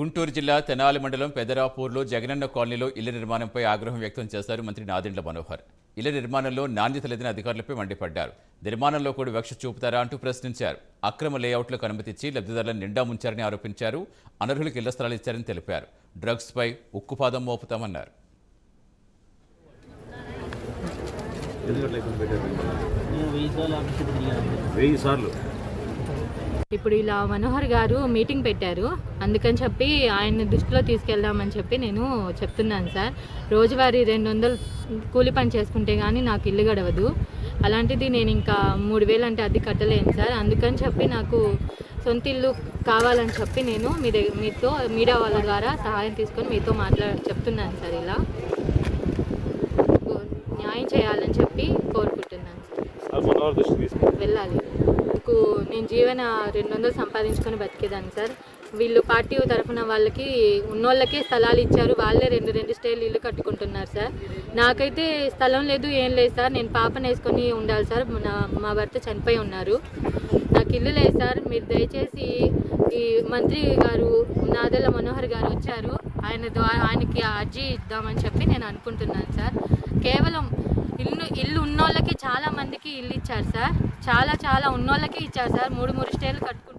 గుంటూరు జిల్లా తెనాలి మండలం పెదరాపూర్లో జగనన్న కాలనీలో ఇళ్ల నిర్మాణంపై ఆగ్రహం వ్యక్తం చేశారు మంత్రి నాదెండ్ల మనోహర్. ఇళ్ల నిర్మాణంలో నాణ్యత లేదని అధికారులపై మండిపడ్డారు. నిర్మాణంలో కూడా వివక్ష చూపుతారా అంటూ ప్రశ్నించారు. అక్రమ లేఅవుట్లకు అనుమతిచ్చి లబ్ధిదారులను నిండా ముంచారని ఆరోపించారు. అనర్హులకు ఇళ్ల స్థలాలు ఇచ్చారని తెలిపారు. డ్రగ్స్పై ఉక్కుపాదం మోపుతామన్నారు. ఇప్పుడు ఇలా మనోహర్ గారు మీటింగ్ పెట్టారు, అందుకని చెప్పి ఆయన దృష్టిలో తీసుకెళ్దామని చెప్పి నేను చెప్తున్నాను సార్. రోజువారీ 200 కూలి పని చేసుకుంటే కానీ నాకు ఇల్లు గడవదు. అలాంటిది నేను ఇంకా 3000 అంటే అద్దె కట్టలేను సార్. అందుకని చెప్పి నాకు సొంత ఇల్లు కావాలని చెప్పి నేను మీతో మీడియా వాళ్ళ ద్వారా సహాయం తీసుకొని మీతో చెప్తున్నాను సార్. ఇలా న్యాయం చేయాలని చెప్పి కోరుకుంటున్నాను సార్. వెళ్ళాలి. నేను జీవన 200 సంపాదించుకొని బతికేదాన్ని సార్. వీళ్ళు పార్టీ తరఫున వాళ్ళకి ఉన్నోళ్ళకే స్థలాలు ఇచ్చారు, వాళ్ళే 2 స్టేర్లు ఇల్లు కట్టుకుంటున్నారు సార్. నాకైతే స్థలం లేదు, ఏం లేదు సార్. నేను పాపను వేసుకొని ఉండాలి సార్. మా భర్త చనిపోయి ఉన్నారు. నాకు ఇల్లు లేదు సార్. మీరు దయచేసి ఈ మంత్రి గారు నాదెండ్ల మనోహర్ గారు వచ్చారు, ఆయనకి అర్జీ ఇద్దామని చెప్పి నేను అనుకుంటున్నాను సార్. కేవలం ఇల్లు ఉన్నోళ్ళకి చాలా మందికి ఇల్లు ఇచ్చారు సార్. చాలా ఉన్నోళ్ళకి ఇచ్చారు సార్. 3 స్టేర్లు కట్టుకుంటారు.